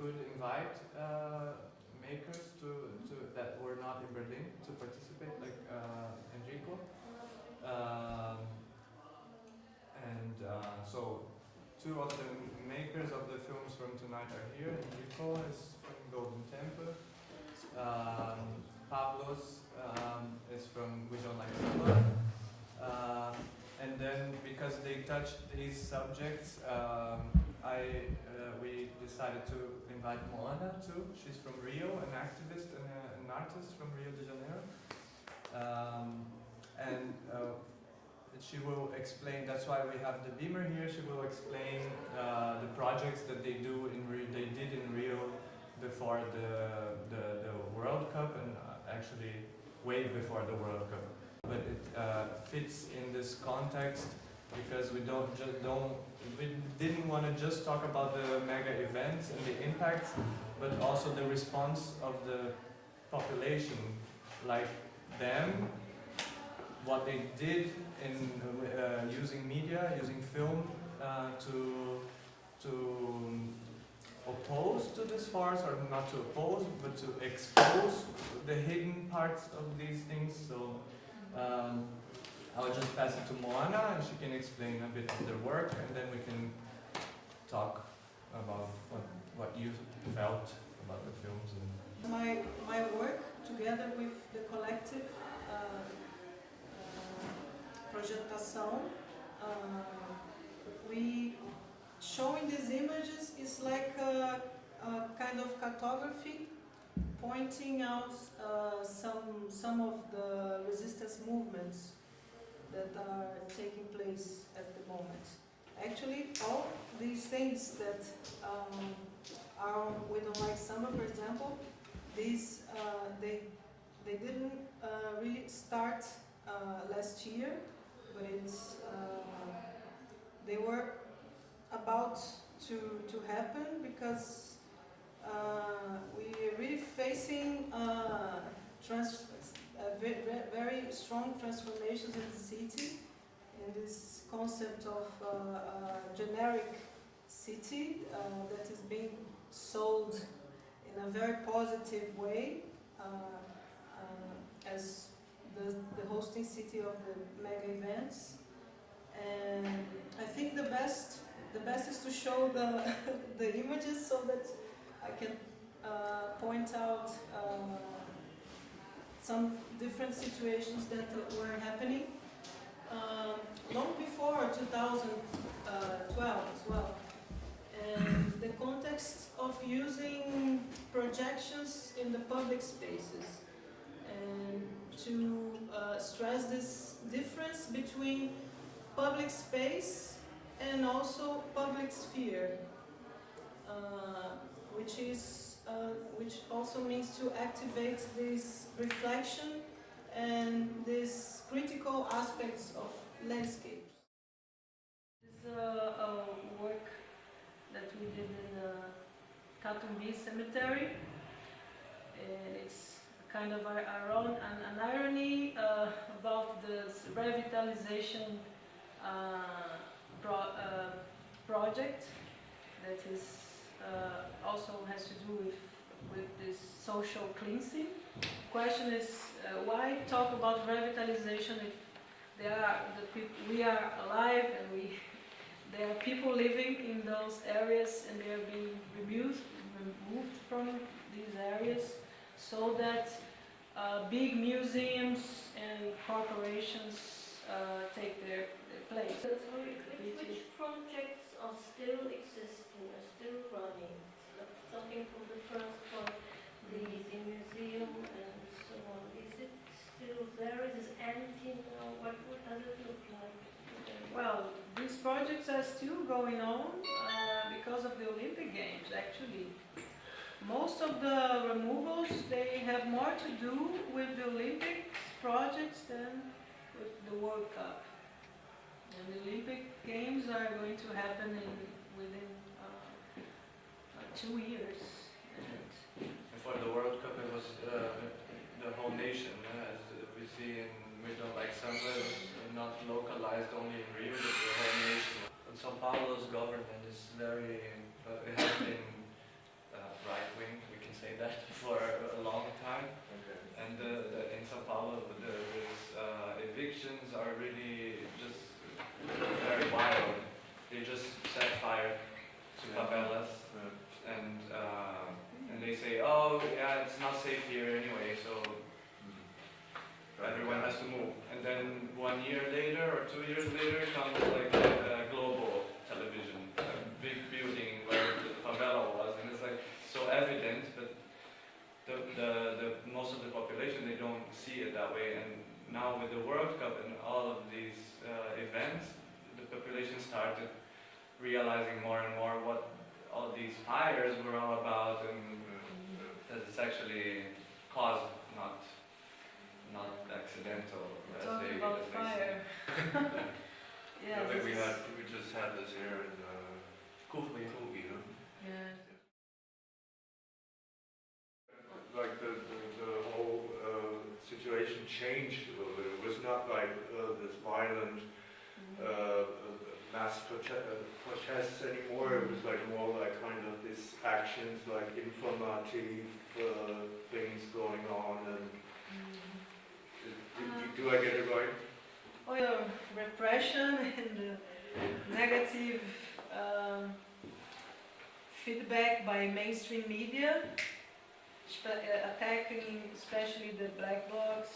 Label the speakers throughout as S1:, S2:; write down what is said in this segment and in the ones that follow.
S1: could invite makers that were not in Berlin to participate, like Enrico. So two of the makers of the films from tonight are here. Enrico is from Golden Temple. Pavlos is from We Don't Like Samba. And then because they touched these subjects, we decided to invite Moana too. She's from Rio, an activist and an artist from Rio de Janeiro. She will explain, that's why we have the beamer here, she will explain the projects that they did in Rio before the World Cup, and actually way before the World Cup. But it fits in this context because we didn't want to just talk about the mega events and the impacts, but also the response of the population, like them, what they did in using media, using film to oppose to this farce, or not to oppose, but to expose the hidden parts of these things. So I'll just pass it to Moana, and she can explain a bit of their work, and then we can talk about what you felt about the films. And
S2: my work together with the collective Projetação, we showing these images is like a kind of cartography, pointing out some of the resistance movements that are taking place at the moment. Actually, all these things that are on We Don't Like Samba, for example, these they didn't really start last year, but they were about to happen because we're really facing very strong transformations in the city, in this concept of generic city that is being sold in a very positive way as the hosting city of the Megaevents. And I think the best is to show the images so that I can point out some different situations that were happening long before 2012 as well. And the context of using projections in the public spaces, and to stress this difference between public space and also public sphere, which also means to activate this reflection and these critical aspects of landscapes. This is a work that we did in the Catumbi cemetery, and it's kind of an irony about this revitalization project that is also has to do with this social cleansing. The question is, why talk about revitalization if we are alive and there are people living in those areas and they are being removed from these areas, so that big museums and corporations take their place.
S3: Which projects are still existing, are still running? Starting from the first one, the museum and so on. Is it still there? Is it empty now? What does it look like today?
S2: Well, these projects are still going on because of the Olympic Games, actually. Most of the removals, they have more to do with the Olympic projects than with the World Cup. And the Olympic Games are going to happen within 2 years.
S1: And for the World Cup, it was the whole nation, as we see in We Don't Like Samba, not localized only in Rio, but the whole nation. And São Paulo's government is very, it has been safe here anyway, so everyone has to move. And then 1 year later or 2 years later comes like global television, a big building where the favela was, and it's like so evident, but the most of the population, they don't see it that way. And now with the World Cup and all of these events, the population started realizing more and more what all these fires were all about, and that it's actually caused, not accidental, as
S2: Talking
S1: they
S2: about
S1: say.
S2: fire. Yeah,
S4: Like
S2: this is-
S4: we just had this here in Kufi, no?
S2: yeah.
S4: Like the whole situation changed a little bit. It was not like this violent mass protests anymore. It was like more like kind of these actions, like informative things going on. And do I get it right?
S2: Oh, yeah, repression and negative feedback by mainstream media, attacking especially the black blocs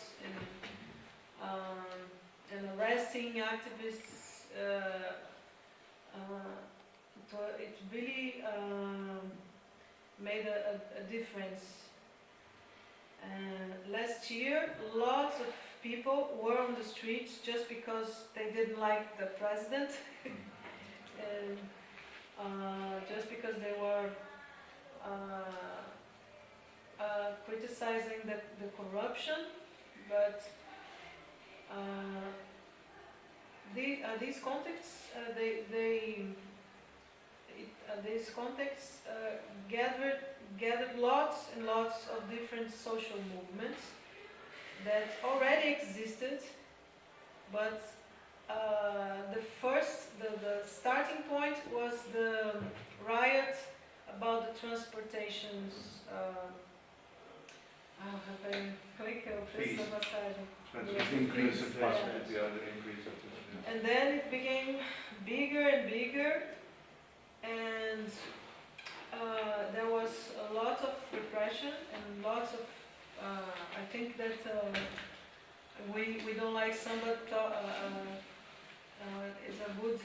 S2: and arresting activists. It really made a difference. Last year, lots of people were on the streets just because they didn't like the president, and just because they were criticizing the corruption. But these contexts, these contexts gathered lots and lots of different social movements that already existed, but the starting point was the riot about the transportations.
S4: Fees.
S2: Yeah.
S4: Increase of
S2: Yes.
S4: the other increase of the.
S2: And then it became bigger and bigger, and there was a lot of repression and lots of. I think that we don't like Samba. Is a good.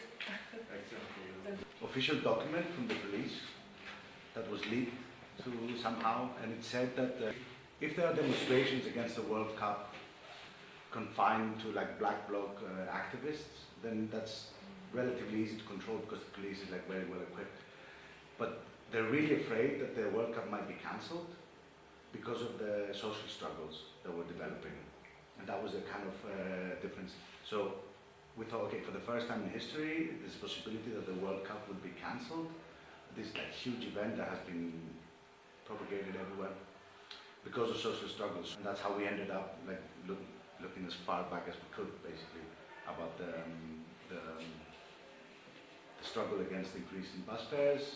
S5: Official document from the police that was leaked to somehow, and it said that if there are demonstrations against the World Cup confined to like black bloc activists, then that's relatively easy to control because the police is like very well equipped. But they're really afraid that the World Cup might be cancelled because of the social struggles that were developing, and that was a kind of difference. So we thought, okay, for the first time in history, there's a possibility that the World Cup would be cancelled. This like huge event that has been propagated everywhere because of social struggles, and that's how we ended up like looking as far back as we could, basically, about the struggle against the increase in bus fares.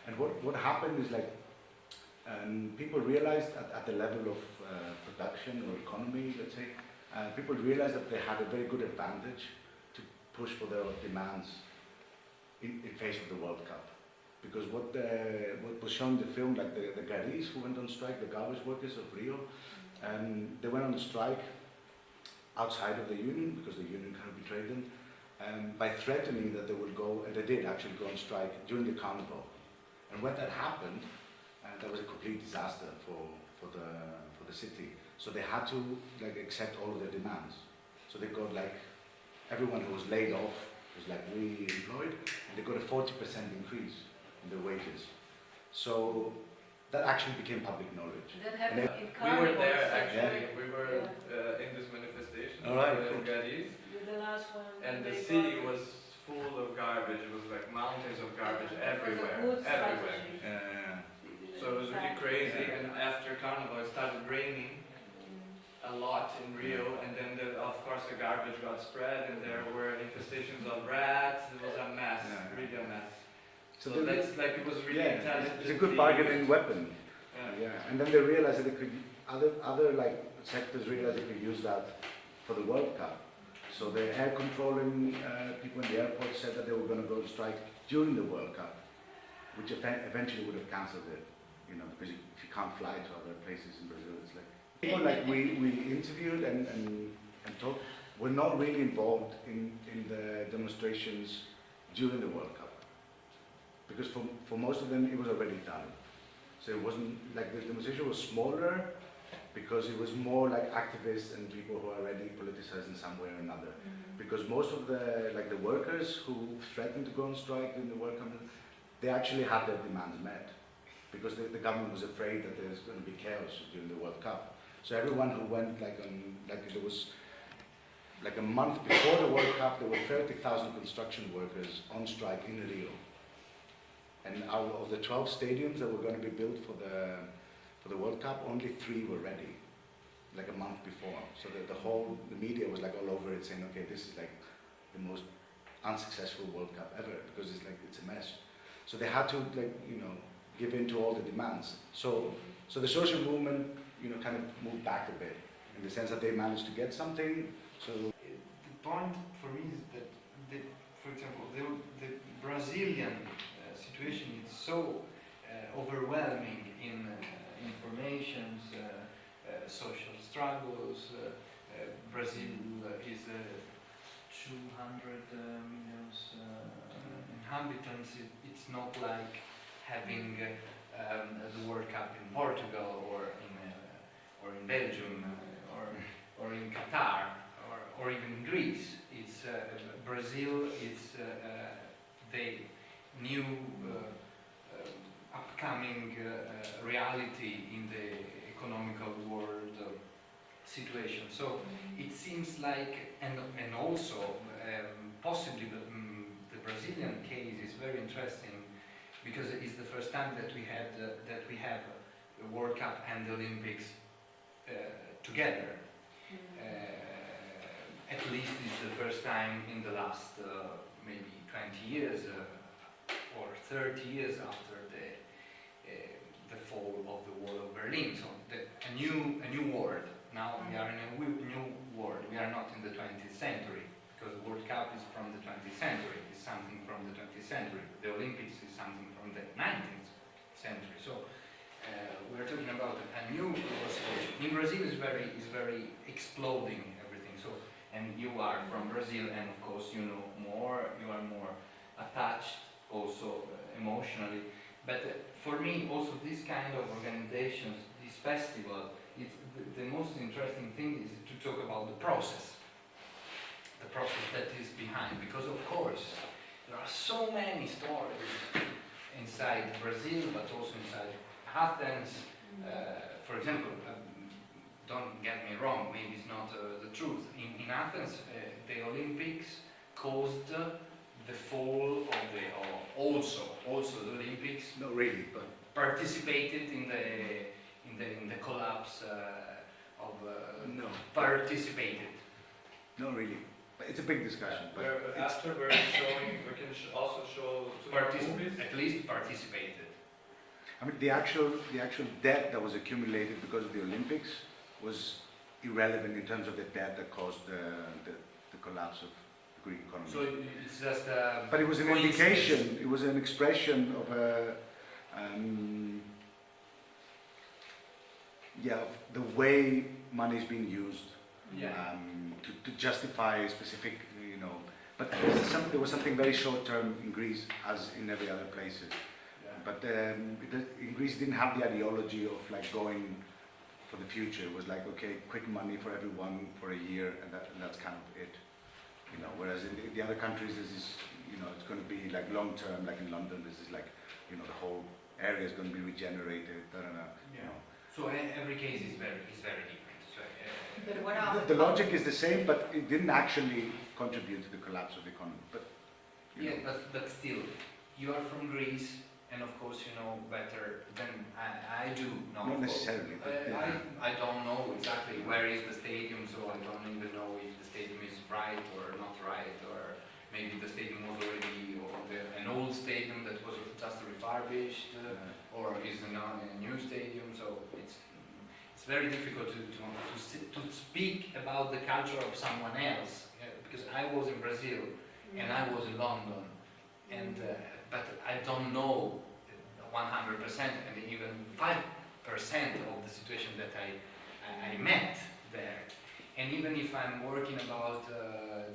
S5: And what happened is like people realized at the level of production or economy, let's say, people realized that they had a very good advantage to push for their demands in face of the World Cup. Because what was shown in the film, like the Garis who went on strike, the garbage workers of Rio, they went on strike outside of the union because the union kind of betrayed them, by threatening that they would go, and they did actually go on strike during the carnival. And when that happened, that was a complete disaster for the city. So they had to like accept all of their demands. So they got like everyone who was laid off was like re-employed, and they got a 40% increase in their wages. So that actually became public knowledge.
S2: That happened in
S1: We
S2: Carnival.
S1: were there actually.
S5: Yeah.
S1: We were in this manifestation.
S5: All right,
S1: in
S5: cool.
S1: Garis,
S2: The last one.
S1: and the
S2: they
S1: city
S2: got-
S1: was full of garbage. It was like mountains of garbage
S2: It was a
S1: everywhere,
S2: good
S1: everywhere.
S2: strategy.
S1: So it was really crazy. And after Carnival, it started raining a lot in Rio, and then of course the garbage got spread, and there were infestations of rats. It was a mess,
S5: Yeah.
S1: really a mess.
S5: So
S1: So that's like it was really intelligent.
S5: it's a good bargaining weapon.
S1: Yeah.
S5: Yeah, and then they realized that they could, other like sectors realized they could use that for the World Cup. So the air controlling people in the airport said that they were going to go on strike during the World Cup, which eventually would have cancelled it. you know, because if you can't fly to other places in Brazil, it's like people like we interviewed and talked were not really involved in the demonstrations during the World Cup, because for most of them it was already done. So it wasn't like the demonstration was smaller because it was more like activists and people who are already politicized in some way or another. Because most of the workers who threatened to go on strike during the World Cup, they actually had their demands met, because the government was afraid that there's going to be chaos during the World Cup. So everyone who went there was like a month before the World Cup, there were 30,000 construction workers on strike in Rio. And out of the 12 stadiums that were going to be built for the World Cup, only 3 were ready, like a month before. So the media was like all over it, saying, okay, this is like the most unsuccessful World Cup ever, because it's a mess. So they had to give in to all the demands. So the social movement, kind of moved back a bit, in the sense that they managed to get something. So
S6: the point for me is that, for example, the Brazilian situation is so overwhelming in informations, social struggles. Brazil is 200 million inhabitants. It's not like having the World Cup in Portugal or in Belgium or in Qatar or even Greece. It's Brazil. It's the new upcoming reality in the economical world situation. So it seems like, and also possibly the Brazilian case is very interesting, because it is the first time that we have the World Cup and the Olympics together. At least it's the first time in the last maybe 20 years or 30 years after the fall of the wall of Berlin. So a new world. Now we are in a new world. We are not in the 20th century, because the World Cup is from the 20th century. It's something from the 20th century. The Olympics is something from the 19th century. So we're talking about a new situation. In Brazil is very exploding everything. So, and you are from Brazil, and of course you know more. You are more attached, also emotionally. But for me, also this kind of organizations, this festival, it's the most interesting thing is to talk about the process that is behind. Because of course there are so many stories inside Brazil, but also inside Athens. For example, don't get me wrong, maybe it's not the truth. In Athens, the Olympics caused the fall of also the Olympics.
S5: not really, but
S6: Participated in the collapse of.
S5: no,
S6: Participated.
S5: not really. But it's a big discussion. But
S1: After we can also show movies.
S6: At least participated.
S5: I mean, the actual debt that was accumulated because of the Olympics was irrelevant in terms of the debt that caused the collapse of the Greek economy.
S6: So it's just.
S5: But it was an indication. It was an expression of the way money is being used to justify a specific, But there was something very short term in Greece, as in every other places. But in Greece, didn't have the ideology of like going for the future. It was like, okay, quick money for everyone for a year, and that's kind of it. Whereas in the other countries, this is, it's going to be like long term. Like in London, this is like, the whole area is going to be regenerated.
S6: So every case is very different. So,
S2: But what are
S5: the logic is the same, but it didn't actually contribute to the collapse of the economy. But
S6: but still, you are from Greece, and of course you know better than I do.
S5: not necessarily. But,
S6: I don't know exactly where is the stadium, so I don't even know if the stadium is right or not right, or maybe the stadium was already an old stadium that was just refurbished, or is now a new stadium. So it's very difficult to speak about the culture of someone else, because I was in Brazil and I was in London, and but I don't know 100% and even 5% 5% of the situation that I met there. And even if I'm working about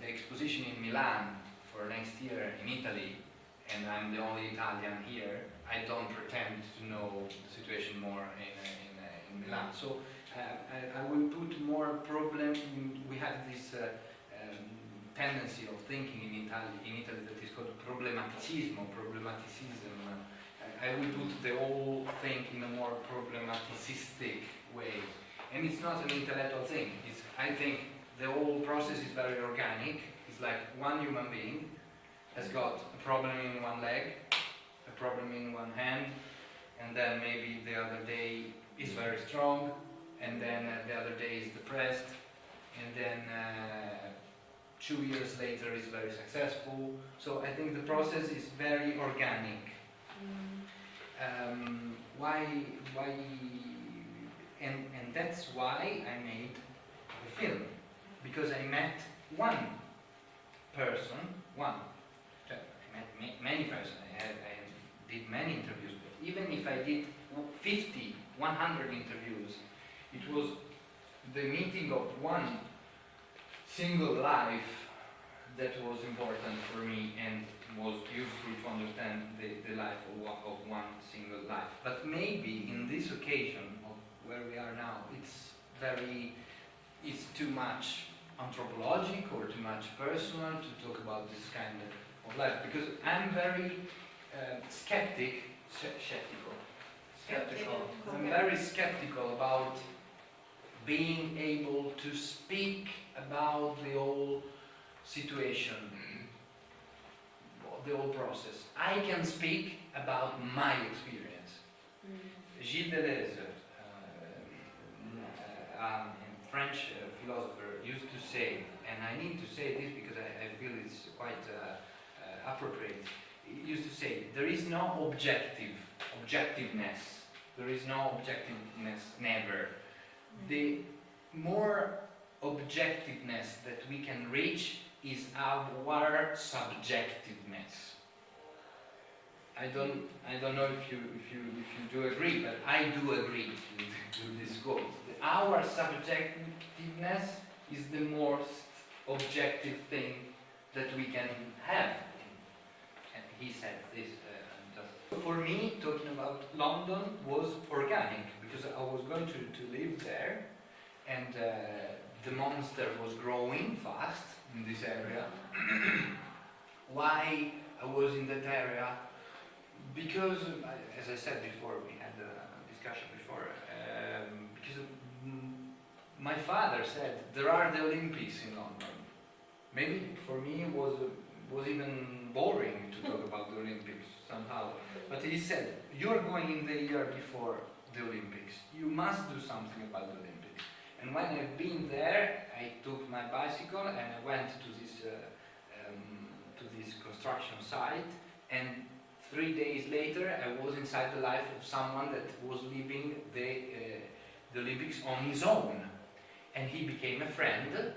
S6: the exposition in Milan for next year in Italy, and I'm the only Italian here, I don't pretend to know the situation more in Milan. So I will put more problem. We have this tendency of thinking in Italy that is called problematicism. I will put the whole thing in a more problematic way. And it's not an intellectual thing. I think the whole process is very organic. It's like one human being has got a problem in one leg, a problem in one hand, and then maybe the other day is very strong, and then the other day is depressed, and then 2 years later is very successful. So I think the process is very organic. And that's why I made the film, because I met one person, I met many persons, I did many interviews, but even if I did 50, 100 interviews, it was the meeting of one single life that was important for me and was useful to understand the life of one single life. But maybe in this occasion of where we are now, it's too much anthropological or too much personal to talk about this kind of life, because I'm very skeptical. I'm very skeptical about being able to speak about the whole situation, the whole process. I can speak about my experience. Gilles Deleuze, a French philosopher, used to say, and I need to say this because I feel it's quite appropriate. He used to say, there is no objectiveness. There is no objectiveness, never. The more objectiveness that we can reach is our subjectiveness. I don't know if you do agree, but I do agree with this quote. Our subjectiveness is the most objective thing that we can have. And he said this. For me, talking about London was organic, because I was going to live there, and the monster was growing fast in this area. Why I was in that area? Because, as I said before, we had a discussion before, because my father said there are the Olympics in London. Maybe for me it was even boring to talk about the Olympics somehow. But he said, you're going in the year before the Olympics. You must do something about the Olympics. And when I've been there, I took my bicycle and I went to this construction site, and 3 days later I was inside the life of someone that was living the Olympics on his own. And he became a friend,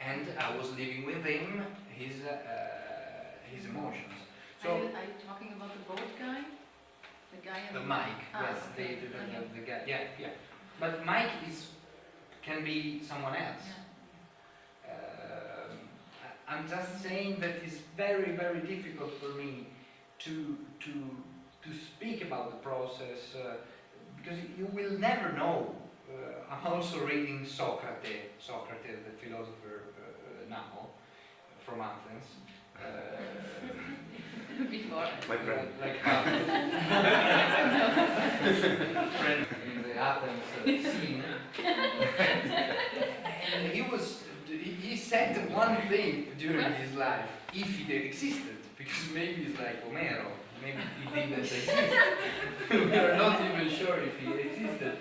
S6: and I was living with him his emotions. So,
S2: are you talking about the boat guy? The guy in
S6: the Mike, yes,
S2: okay.
S6: the guy, yeah. But Mike can be someone else.
S2: Yeah.
S6: I'm just saying that it's very, very difficult for me to speak about the process, because you will never know. I'm also reading Socrates, the philosopher now, from Athens.
S2: Before.
S4: My friend.
S6: Like friend in the Athens scene. And he said one thing during his life, if he existed, because maybe it's like Homero, maybe he didn't exist. We are not even sure if he existed.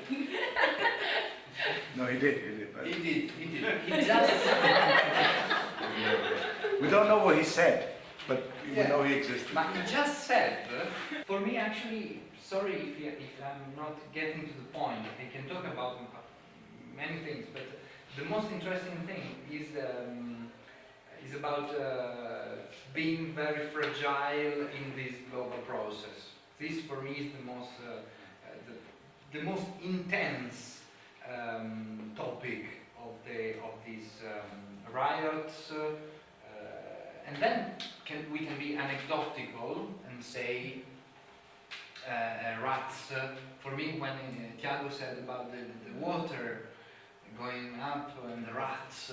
S5: No, he did. But
S6: He did. He just
S5: we don't know what he said, but we
S6: Yeah.
S5: know he existed.
S6: But he just said, for me actually, sorry if I'm not getting to the point, I can talk about many things, but the most interesting thing is about being very fragile in this global process. This for me is the most, the most intense topic of these riots, and then we can be anecdotal and say rats. For me, when Tiago said about the water going up and the rats,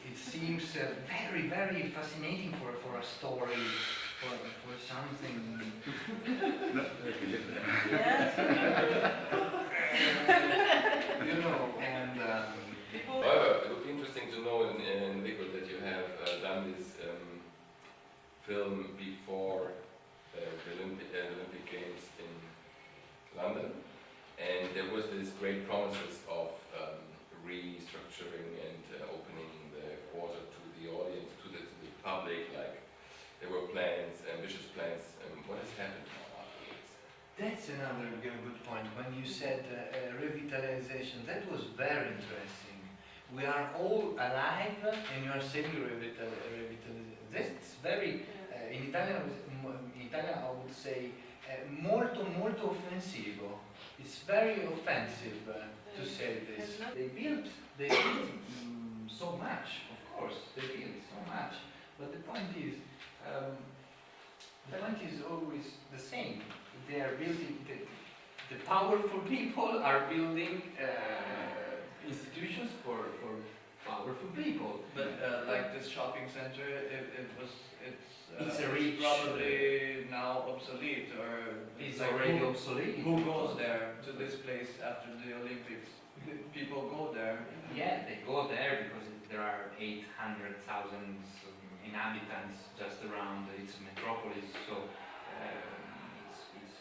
S6: it seems very, very fascinating for a story, for something.
S2: Yes.
S6: You know, and
S7: however, it would be interesting to know, Enrico, that you have done this film before the Olympic Games in London, and there was this great promises of restructuring and opening the quarter to the audience, to the public, like there were plans, ambitious plans. What has happened now afterwards?
S6: that's another good point. When you said revitalization, that was very interesting. We are all alive, and you are saying revitalization. That's very in Italian. I would say molto offensivo. It's very offensive to say this. They built so much, of course. They built so much, but the point is always the same. They are building. The powerful people are building institutions for powerful people.
S1: But like this shopping center, it's
S6: probably
S1: now obsolete, or
S6: It's
S1: like
S6: already obsolete.
S1: who goes there to this place after the Olympics? People go there.
S6: Yeah, they go there because there are 800,000 inhabitants just around its metropolis, so it's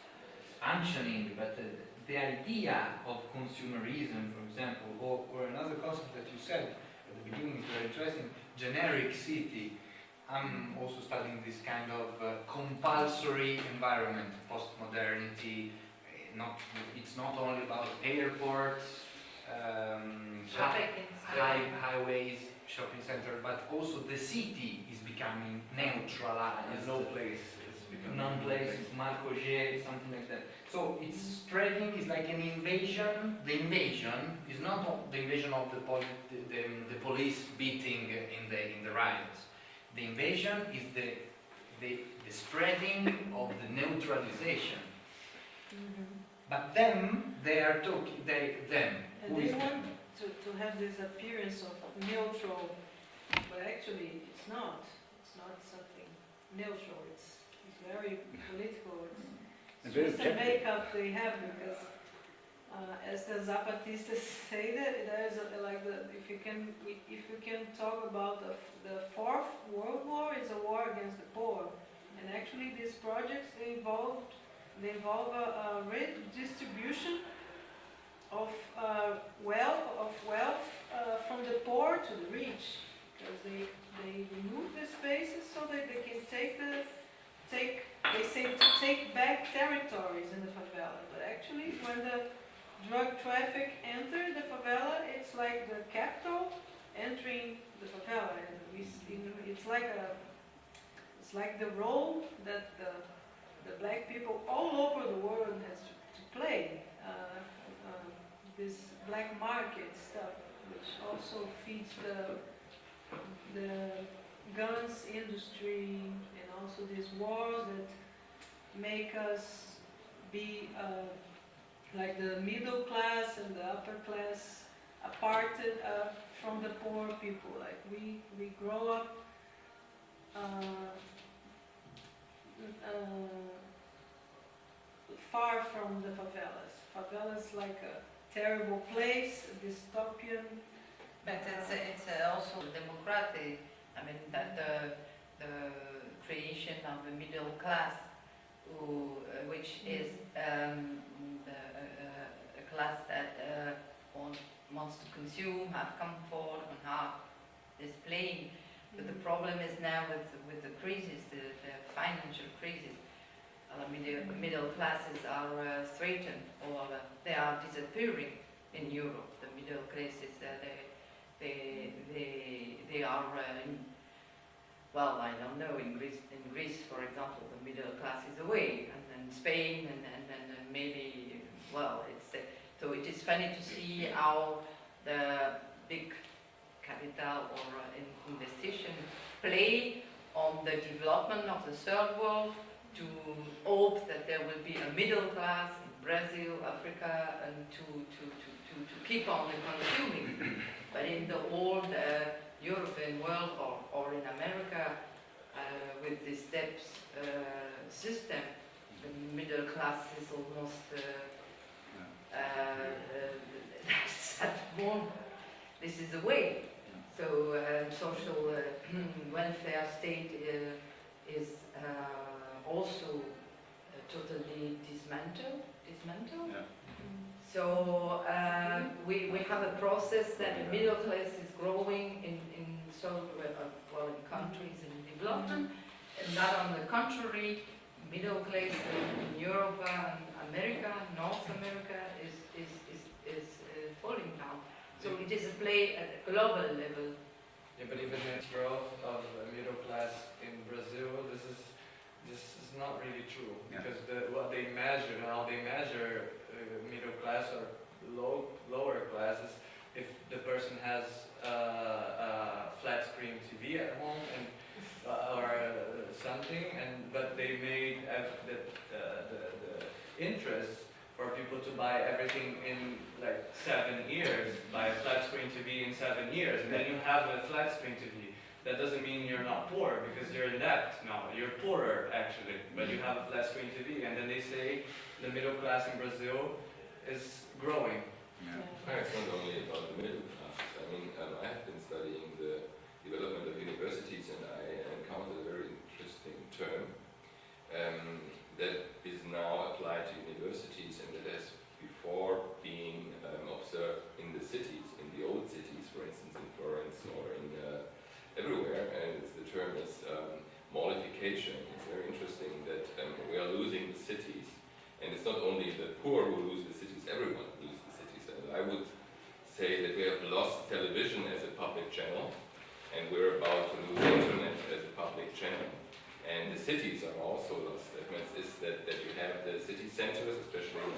S6: functioning. But the idea of consumerism, for example, or another concept that you said at the beginning is very interesting, generic city. I'm also studying this kind of compulsory environment, post-modernity. It's not only about airports, highways, shopping centers, but also the city is becoming neutralized.
S1: There's no place. It's becoming
S6: Non-place, Marcoget, something like that. So it's spreading. It's like an invasion. The invasion is not the invasion of the police beating in the riots. The invasion is the spreading of the neutralization. But them, they are talking.
S2: And
S6: Who
S2: they
S6: is
S2: want
S6: them?
S2: to have this appearance of neutral, but actually it's not. It's not something neutral. It's very political. It's
S5: very
S2: just a
S5: objective.
S2: makeup they have because, as the Zapatistas say, that there's if you can talk about the Fourth World War, is a war against the poor, and actually these projects they involve a redistribution of wealth from the poor to the rich, because they remove the spaces so that they can take back territories in the favela. But actually, when the drug traffic enter the favela, it's like the capital entering the favela, and it's like the role that the black people all over the world has to play. This black market stuff, which also feeds the guns industry, and also these wars that make us be like the middle class and the upper class aparted from the poor people. Like we grow up far from the favelas. Favelas like a terrible place, a dystopian.
S8: But it's also democratic. I mean that the creation of the middle class, which is a class that wants to consume, have comfort, and have display. But the problem is now with the crisis, the financial crisis. Middle classes are threatened, or they are disappearing in Europe. The middle classes, they are. Well, I don't know. In Greece, for example, the middle class is away, and then Spain, and maybe. Well, it's funny to see how the big capital or investigation play on the development of the third world to hope that there will be a middle class in Brazil, Africa, and to keep on consuming. But in the old European world or in America, with the steps system, the middle class is almost that's at one. This is the way. So social welfare state is also totally dismantled.
S5: Yeah.
S8: So we have a process that the middle class is growing in countries in development, and not on the contrary, middle class in Europe and America, North America is falling down. So it is a play at a global level.
S1: Yeah, but even the growth of the middle class in Brazil, this is not really true, because what they measure, how they measure middle class or lower classes, if the person has a flat screen TV at home and or something, but they made the interest for people to buy everything in like 7 years, buy a flat screen TV in 7 years, and then you have a flat screen TV. That doesn't mean you're not poor, because you're in debt now. You're poorer actually, but you have a flat screen TV, and then they say the middle class in Brazil is growing.
S7: It's not only about the middle classes. I mean, I have been studying the development of universities, and I encountered a very interesting term that is now applied to universities, and that has before been observed in the cities, in the old cities, for instance in Florence or in everywhere, and the term is mallification. It's very interesting that we are losing the cities, and it's not only the poor who lose the cities, everyone loses the cities. And I would say that we have lost television as a public channel, and we're about to lose internet as a public channel. And the cities are also lost. That means that you have the city centers, especially in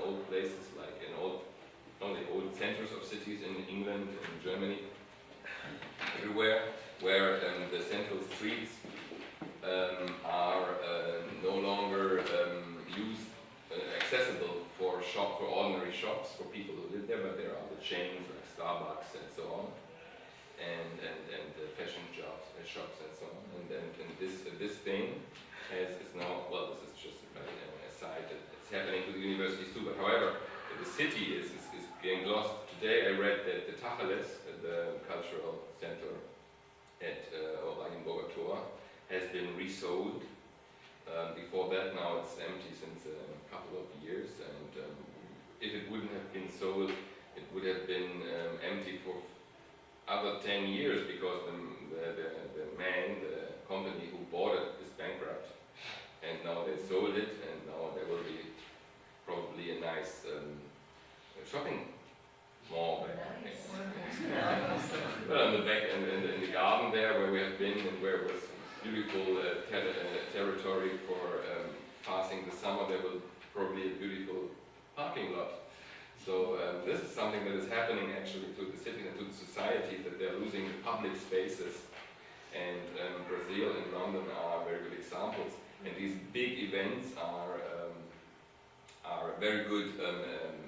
S7: old places, like in only old centers of cities in England and Germany, everywhere, where the central streets are no longer accessible for ordinary shops, for people who live there, but there are the chains like Starbucks and so on, and fashion shops and so on. And this thing is now, well, this is just a side that it's happening to the universities too, but however, the city is getting lost. Today I read that the Tacheles, the cultural center at Bogotá, has been resold. Before that, now it's empty since a couple of years, and if it wouldn't have been sold, it would have been empty for other 10 years, because the company who bought it is bankrupt, and now they sold it, and now there will be probably a nice shopping mall back. Well, on the back and in the garden there where we have been, and where it was beautiful territory for passing the summer, there will probably a beautiful parking lot. So this is something that is happening actually to the city and to the society, that they're losing the public spaces. And Brazil and London are very good examples. And these big events are a very good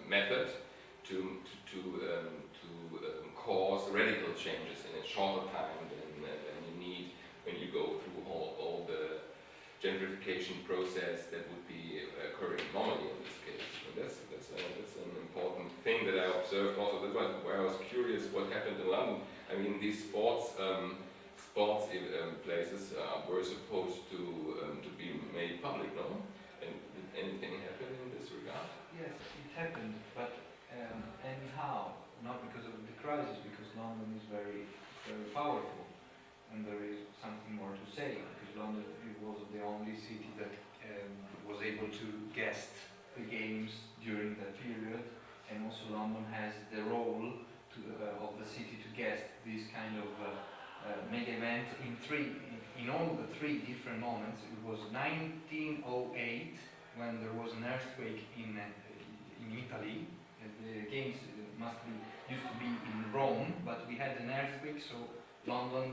S7: method to cause radical changes in a shorter time than you need when you go through all the gentrification process that would be occurring normally in this case. And that's an important thing that I observed also. That's why I was curious what happened in London. I mean, these sports places were supposed to be made public, no? And did anything happen in this regard?
S6: Yes, it happened, but anyhow, not because of the crisis, because London is very, very powerful, and there is something more to say, because London was the only city that was able to guest the games during that period, and also London has the role of the city to guest this kind of mega event in all the 3 different moments. It was 1908 when there was an earthquake in Italy. The games used to be in Rome, but we had an earthquake, so London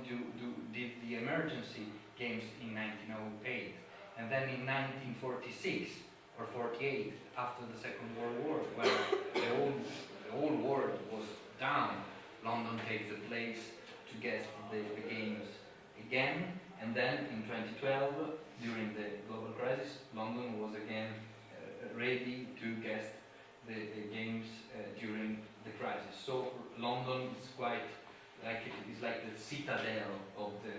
S6: did the emergency games in 1908. And then in 1946 or 48, after the Second World War, when the whole world was down, London takes the place to guest the games again. And then in 2012, during the global crisis, London was again ready to guest the games during the crisis. So London is quite like it's like the citadel of the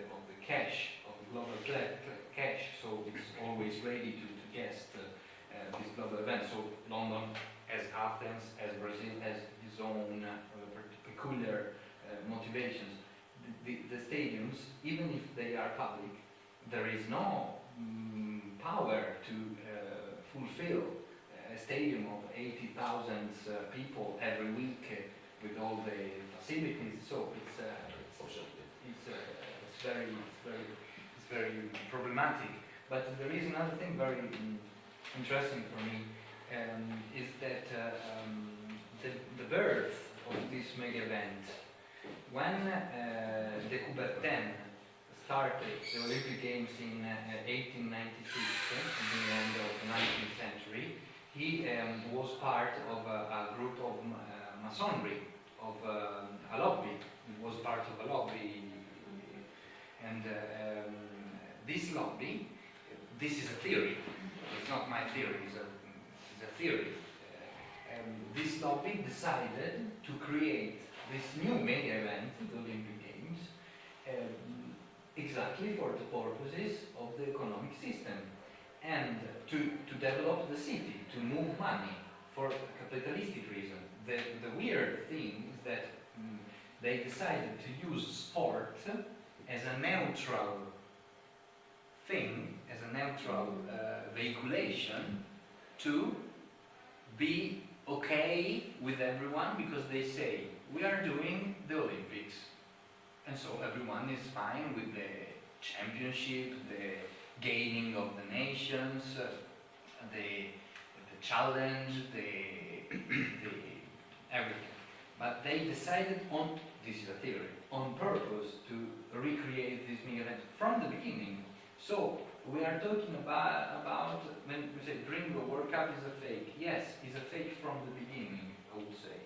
S6: cash, of the global cash. So it's always ready to guest this global event. So London, as Athens, as Brazil, has its own peculiar motivations. The stadiums, even if they are public, there is no power to fulfill a stadium of 80,000 people every week with all the facilities. So it's very problematic. But there is another thing very interesting for me, is that the birth of this mega event. When de Coubertin started the Olympic Games in 1896, at the end of the 19th century, he was part of a group of masonry, of a lobby. He was part of a lobby, and this lobby, this is a theory, it's not my theory, it's a theory. This lobby decided to create this new mega event, the Olympic Games, exactly for the purposes of the economic system and to develop the city, to move money for a capitalistic reason. The weird thing is that they decided to use sport as a neutral thing, as a neutral vehiculation to be okay with everyone, because they say we are doing the Olympics, and so everyone is fine with the championship, the gaining of the nations, the challenge, the everything. But they decided on, this is a theory, on purpose to recreate this mega event from the beginning. So we are talking about when we say Dream the World Cup is a fake. Yes, it's a fake from the beginning, I would say.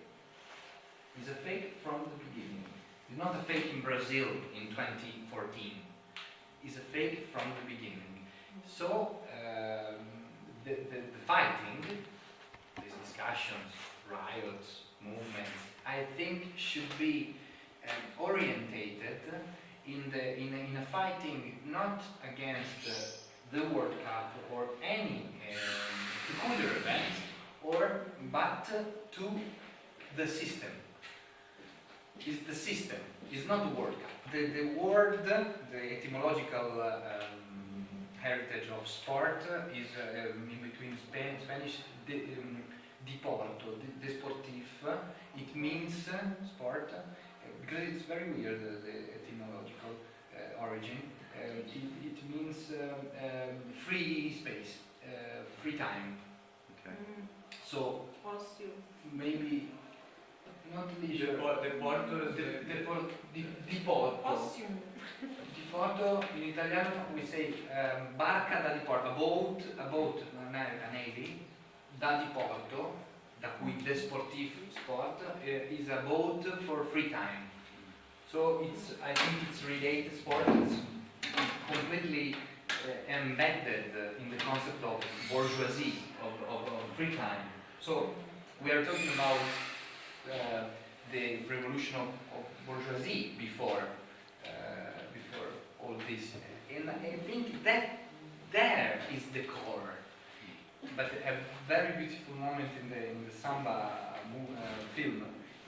S6: It's a fake from the beginning. It's not a fake in Brazil in 2014. It's a fake from the beginning. So the fighting, these discussions, riots, movements, I think should be orientated in a fighting not against the World Cup or any peculiar event, but to the system. It's the system, it's not the World Cup. The word, the etymological heritage of sport is in between Spanish deporto, desportif. It means sport, because it's very weird, the etymological origin. It means free space, free time.
S5: Okay.
S6: So maybe not leisure.
S1: Deporto is
S6: diporto. Diporto in Italiano we say barca da diporto, a boat, a navy, da diporto, da cui desportif sport, is a boat for free time. So I think it's related sport, it's completely embedded in the concept of bourgeoisie, of free time. So we are talking about the revolution of bourgeoisie before all this, and I think that there is the core. But a very beautiful moment in the Samba film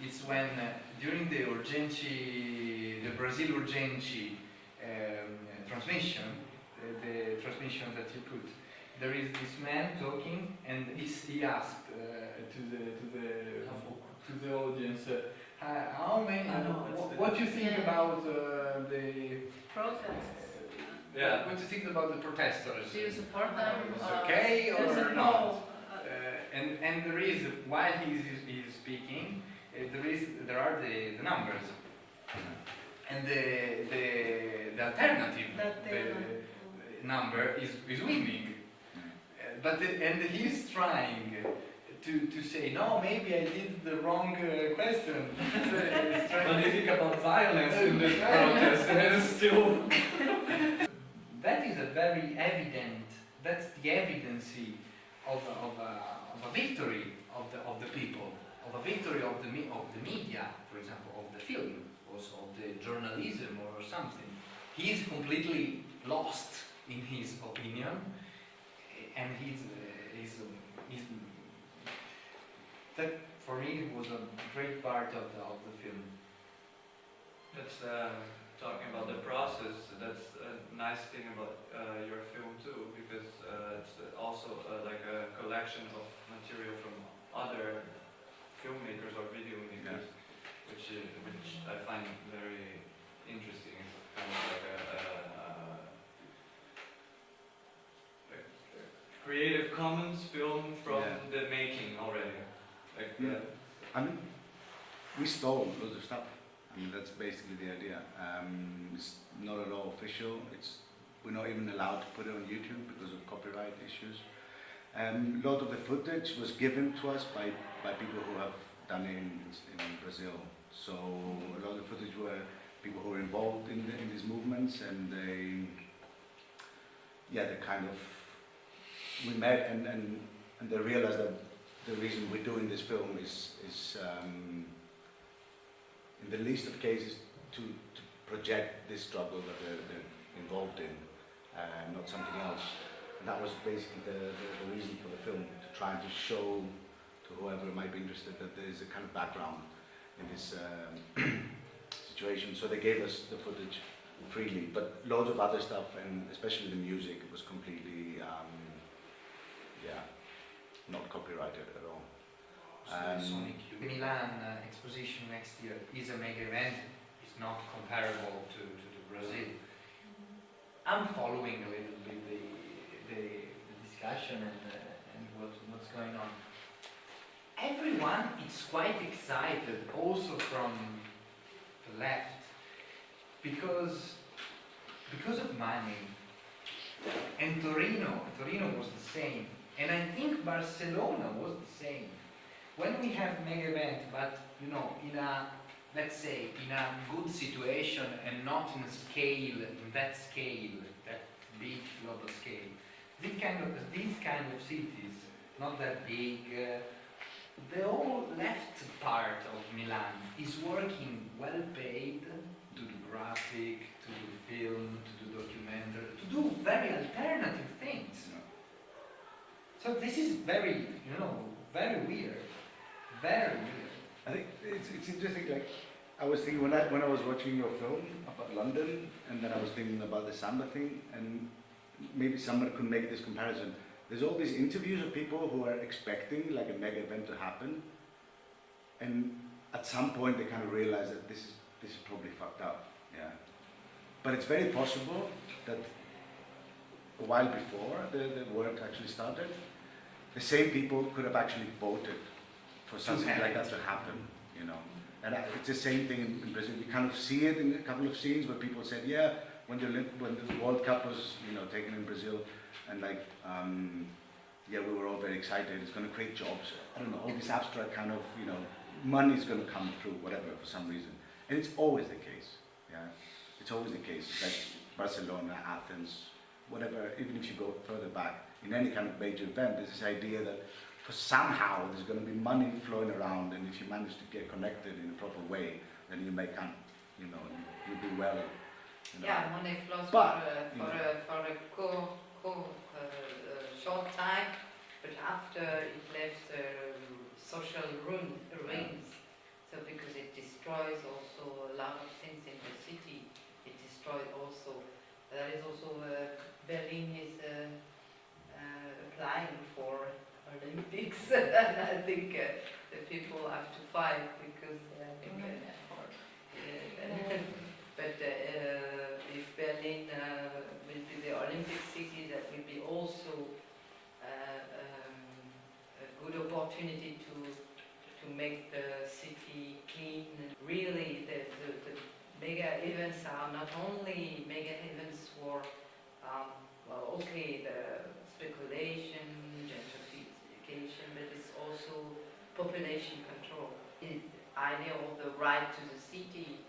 S6: is when during the Brazil Urgenci transmission, the transmission that you put, there is this man talking, and he asked to the audience, how many? What do you think about the
S2: protests?
S6: What do you think about the protesters?
S8: Do you support them?
S6: Is it okay or not? and there is, while he's speaking, there are the numbers, and the alternative, the number is winning, and he's trying to say, no, maybe I did the wrong question.
S1: What do you think about violence in this protest? And it's still...
S6: That is a very evident, that's the evidence of a victory of the people, of a victory of the media, for example, of the film, also of the journalism or something. He is completely lost in his opinion, and that for me was a great part of the film.
S1: That's talking about the process. That's a nice thing about your film too, because it's also like a collection of material from other filmmakers or video makers, which I find very interesting. It's kind of like a Creative Commons film from the making already. Like,
S5: I mean, we stole loads of stuff. I mean, that's basically the idea. It's not at all official. We're not even allowed to put it on YouTube because of copyright issues. A lot of the footage was given to us by people who have done it in Brazil. So a lot of the footage were people who were involved in these movements, and they kind of, we met and they realized that the reason we're doing this film is in the least of cases to project this struggle that they're involved in, not something else. And that was basically the reason for the film, to try and to show to whoever might be interested that there is a kind of background in this situation. So they gave us the footage freely, but loads of other stuff, and especially the music, was completely not copyrighted at all.
S6: The Milan exposition next year is a mega event. It's not comparable to Brazil. I'm following a little bit the discussion and what's going on. Everyone is quite excited, also from the left, because of money. And Torino was the same. And I think Barcelona was the same. When we have mega event, but in a, let's say, in a good situation and not in that big global scale, these kind of cities, not that big, the whole left part of Milan is working well paid to do graphic, to do film, to do documentary, to do very alternative things. So this is very, very weird. Very weird.
S5: I think it's interesting. Like, I was thinking when I was watching your film about London, and then I was thinking about the Samba thing, and maybe someone could make this comparison. There's all these interviews of people who are expecting like a mega event to happen, and at some point they kind of realize that this is probably fucked up. Yeah. But it's very possible that a while before the work actually started, the same people could have actually voted for something like that to happen, And it's the same thing in Brazil. We kind of see it in a couple of scenes where people said, yeah, when the World Cup was, taken in Brazil, and we were all very excited. It's going to create jobs. I don't know, all this abstract kind of, money is going to come through, whatever, for some reason. And it's always the case. Yeah, it's always the case. Like Barcelona, Athens, whatever. Even if you go further back, in any kind of major event, there's this idea that somehow there's going to be money flowing around, and if you manage to get connected in a proper way, then you may come, you do well.
S8: Yeah, money flows
S5: but,
S8: for a short time, but after it left social ruins. So because it destroys also a lot of things in the city, it destroys also. There is also Berlin is applying for Olympics, and I think the people have to fight because but if Berlin will be the Olympic city, that will be also a good the opportunity to make the city clean. Really, the mega events are not only mega events for, well, okay, the speculation, gentrification, but it's also population control. The idea of the right to the city,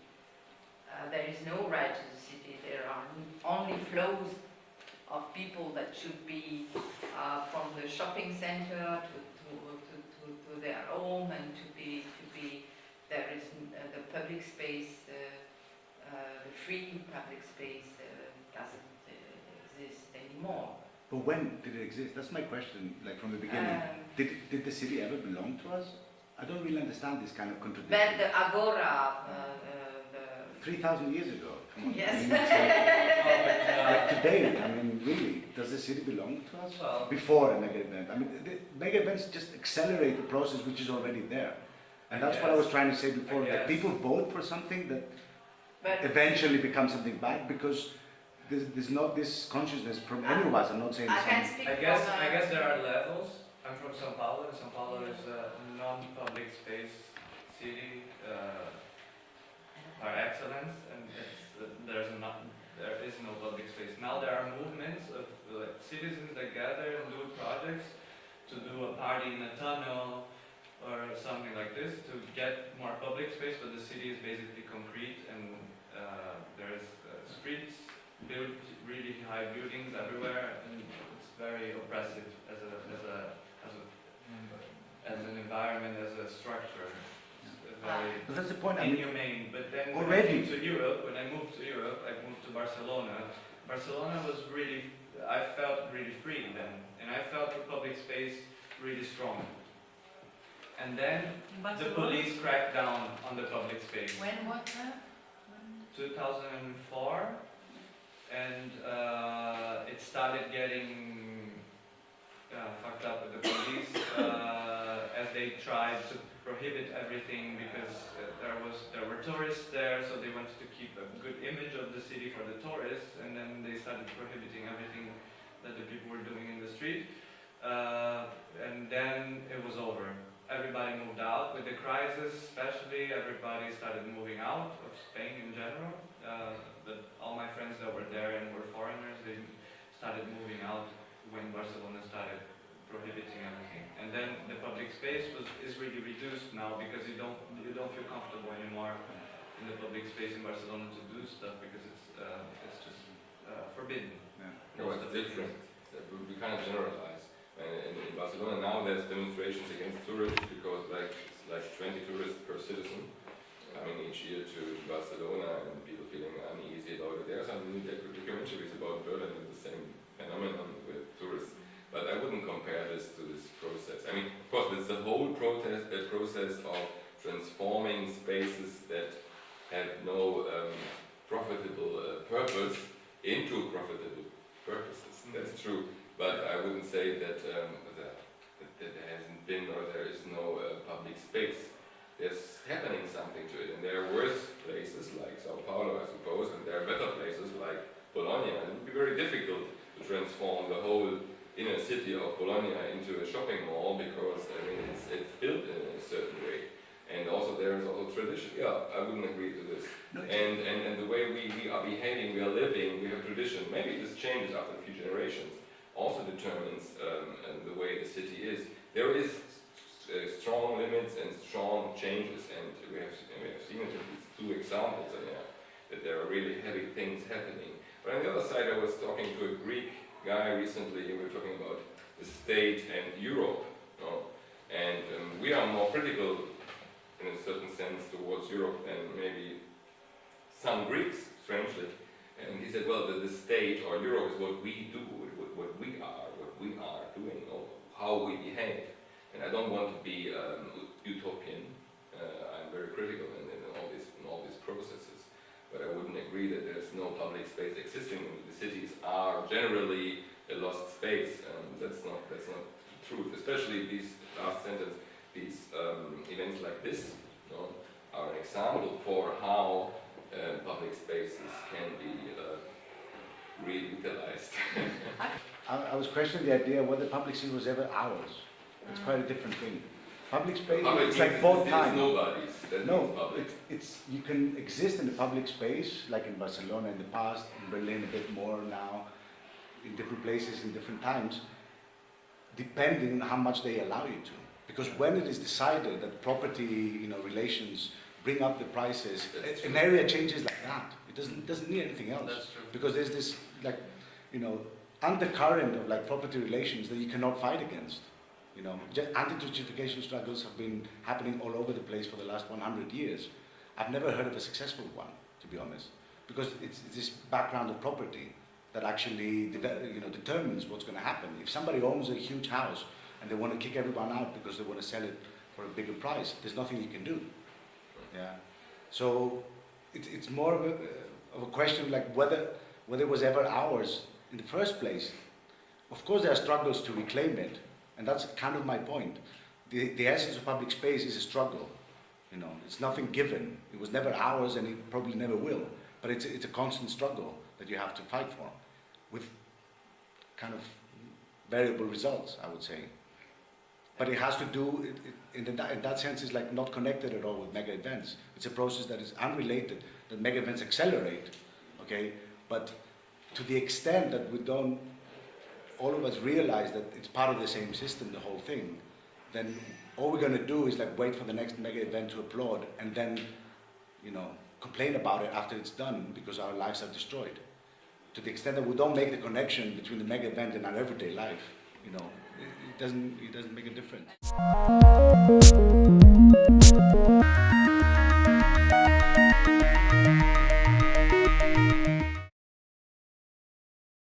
S8: there is no right to the city. There are only flows of people that should be from the shopping center to their home, and to be there is the public space, the free public space doesn't exist anymore.
S5: But when did it exist? That's my question, like from the beginning. Did the city ever belong to us? I don't really understand this kind of contradiction.
S8: But the Agora,
S5: 3,000 years ago. Come on.
S8: Yes.
S5: I mean, it's like today, I mean, really, does the city belong to us?
S1: Well,
S5: Before a mega event. I mean, the mega events just accelerate the process which is already there. And that's what I was trying to say before, that people vote for something that eventually becomes something bad, because there's not this consciousness from any of us. I'm not saying
S8: I can speak
S1: I guess there are levels. I'm from São Paulo, and São Paulo is a non-public space city par excellence, and there is no public space. Now there are movements of citizens that gather and do projects to do a party in a tunnel or something like this to get more public space, but the city is basically concrete, and there's streets built, really high buildings everywhere, and it's very oppressive as an environment, as a structure. It's very
S5: But that's the point. I mean,
S1: inhumane. But then
S5: already.
S1: when I moved to Europe, I moved to Barcelona. Barcelona was really, I felt really free then, and I felt the public space really strong. And then the police cracked down on the public space.
S8: When was that?
S1: 2004, and it started getting fucked up with the police as they tried to prohibit everything, because there were tourists there, so they wanted to keep a good image of the city for the tourists, and then they started prohibiting everything that the people were doing in the street, and then it was over. Everybody moved out. With the crisis especially, everybody started moving out of Spain in general. But all my friends that were there and were foreigners, they started moving out when Barcelona started prohibiting everything. And then the public space is really reduced now, because you don't feel comfortable anymore in the public space in Barcelona to do stuff, because it's just forbidden.
S7: No, it's different. We kind of generalize. In Barcelona now there's demonstrations against tourists, because it's like 20 tourists per citizen coming each year to Barcelona, and people feeling uneasy about it. There are some new documentaries about Berlin with the same phenomenon with tourists. But I wouldn't compare this to this process. I mean, of course, it's the whole process of transforming spaces that have no profitable purpose into profitable purposes. That's true. But I wouldn't say that there hasn't been, or there is no public space. There's happening something to it, and there are worse places like Sao Paulo, I suppose, and there are better places like Bologna. And it would be very difficult to transform the whole inner city of Bologna into a shopping mall, because I mean it's built in a certain way. And also there is also tradition. Yeah, I wouldn't agree to this. No, and the way we are behaving, we are living, we have tradition. Maybe this changes after a few generations. Also determines the way the city is. There is strong limits and strong changes, and we have seen it in these two examples, that there are really heavy things happening. But on the other side, I was talking to a Greek guy recently, and we were talking about the state and Europe. And we are more critical in a certain sense towards Europe than maybe some Greeks, strangely. And he said, well, the state or Europe is what we do, what we are doing, or how we behave. And I don't want to be utopian. I'm very critical in all these processes. But I wouldn't agree that there's no public space existing. The cities are generally a lost space. That's not the truth. Especially these last sentence, these events like this are an example for how public spaces can be revitalized.
S5: I was questioning the idea whether public city was ever ours. It's quite a different thing. Public space,
S7: Public
S5: it's
S7: means
S5: like both
S7: it's
S5: times.
S7: nobody's. That
S5: No,
S7: means public.
S5: it's you can exist in the public space, like in Barcelona in the past, in Berlin a bit more now, in different places in different times, depending on how much they allow you to. Because when it is decided that property, relations bring up the prices,
S7: That's
S5: an
S7: true.
S5: area changes like that. It doesn't need anything else.
S1: That's true.
S5: Because there's this undercurrent of property relations that you cannot fight against. Anti-gentrification struggles have been happening all over the place for the last 100 years. I've never heard of a successful one, to be honest, because it's this background of property that actually determines what's going to happen. If somebody owns a huge house and they want to kick everyone out because they want to sell it for a bigger price, there's nothing you can do. Yeah. So it's more of a question like whether it was ever ours in the first place. Of course, there are struggles to reclaim it. And that's kind of my point. The essence of public space is a struggle. It's nothing given. It was never ours, and it probably never will. But it's a constant struggle that you have to fight for, with kind of variable results, I would say. But it has to do, in that sense, is like not connected at all with mega events. It's a process that is unrelated, that mega events accelerate, okay? But to the extent that we don't, all of us realize that it's part of the same system, the whole thing, then all we're going to do is wait for the next mega event to applaud and then, complain about it after it's done because our lives are destroyed. To the extent that we don't make the connection between the mega event and our everyday life, it doesn't make a difference.